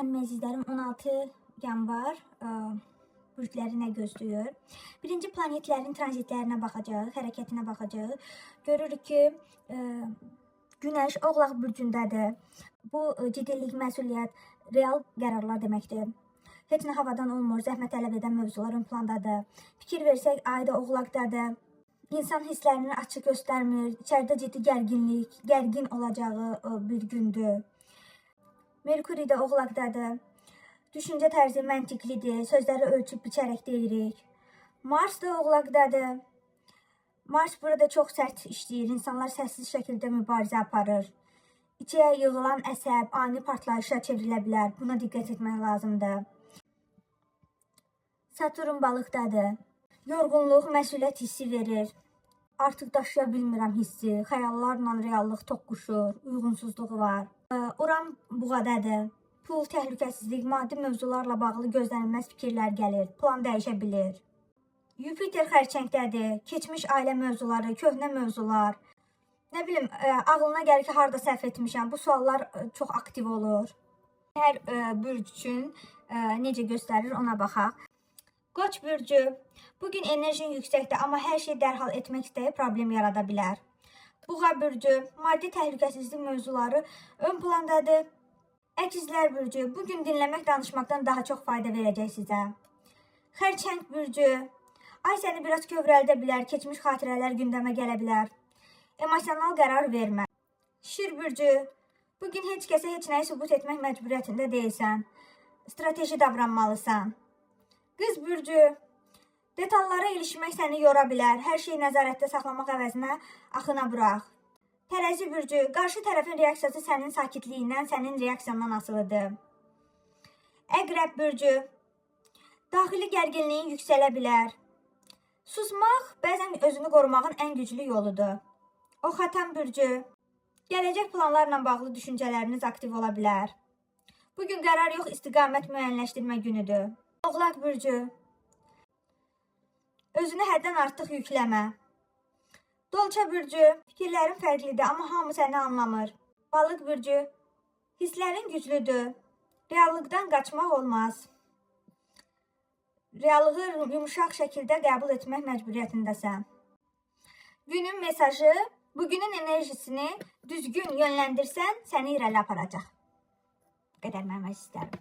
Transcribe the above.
Mənim əzizlərim, 16 yanvar bürcləri nə gözləyir? Birinci planetlərin tranzitlərinə baxacağıq, hərəkətinə baxacağıq. Görürük ki, Günəş Oğlaq bürcündədir. Bu ciddilik, məsuliyyət, real qərarlar deməkdir. Heç nə havadan olmur, zəhmət tələb edən mövzular ön plandadır. Fikir versək, ayda Oğlaqdadır. İnsan hisslərini açıq göstərmir, içəridə ciddi gərginlik, gərgin olacağı bir gündür. Merkuri də Oğlaqdadır. Düşüncə tərzi məntiqlidir, sözləri ölçüb biçərək deyirik. Mars da Oğlaqdadır. Mars burada çox sərt işləyir, insanlar səssiz şəkildə mübarizə aparır. İçəyə yığılan əsəb ani partlayışa çevrilə bilər, buna diqqət etmək lazımdır. Saturn Balıqdadır. Yorğunluq, məsuliyyət hissi verir. Artıq daşıya bilmirəm hissi, xəyallarla reallıq toqquşur, uyğunsuzluğu var. Uran Buğadadır. Pul, təhlükəsizlik, maddi mövzularla bağlı gözlənilməz fikirlər gəlir, plan dəyişə bilir. Yupiter xərçəngdədir. Keçmiş ailə mövzuları, köhnə mövzular. Nə bilim, ağlına gəlir ki, harda səhv etmişəm. Bu suallar çox aktiv olur. Hər bürc üçün necə göstərir ona baxaq. Qoç bürcü. Bugün enerjin yüksəkdir, amma hər şey dərhal etmək istəyib problem yarada bilər. Buğa bürcü. Maddi təhlükəsizlik mövzuları ön plandadır. Əkizlər bürcü. Bugün dinləmək, danışmaqdan daha çox fayda verəcək sizə. Xərçəng bürcü. Ay səni biraz kövrəldə bilər, keçmiş xatirələr gündəmə gələ bilər. Emosional qərar vermə. Şir bürcü. Bugün heç kəsə heç nəyi sübut etmək məcburiyyətində deyilsən. Strateji davranmalısan. Qız bürcü. Detallara ilişmək səni yora bilər. Hər şeyi nəzarətdə saxlamaq əvəzinə axına burax. Tərəzi bürcü. Qarşı tərəfin reaksiyası sənin sakitliyindən, sənin reaksiyandan asılıdır. Əqrəb bürcü. Daxili gərginliyin yüksələ bilər. Susmaq bəzən özünü qorumağın ən güclü yoludur. Oxatan bürcü. Gələcək planlarla bağlı düşüncələriniz aktiv ola bilər. Bugün qərar yox, istiqamət müəyyənləşdirmə günüdür. Oğlaq bürcü. Özünü həddən artıq yükləmə. Dolça bürcü. Fikirlərin fərqlidir, amma hamı səni anlamır. Balıq bürcü. Hisslərin güclüdür. Reallıqdan qaçmaq olmaz. Reallığı yumuşaq şəkildə qəbul etmək məcburiyyətindəsən. Günün mesajı, bugünün enerjisini düzgün yönləndirsən, səni irəli aparacaq. Bu qədər mənim əzizlərim.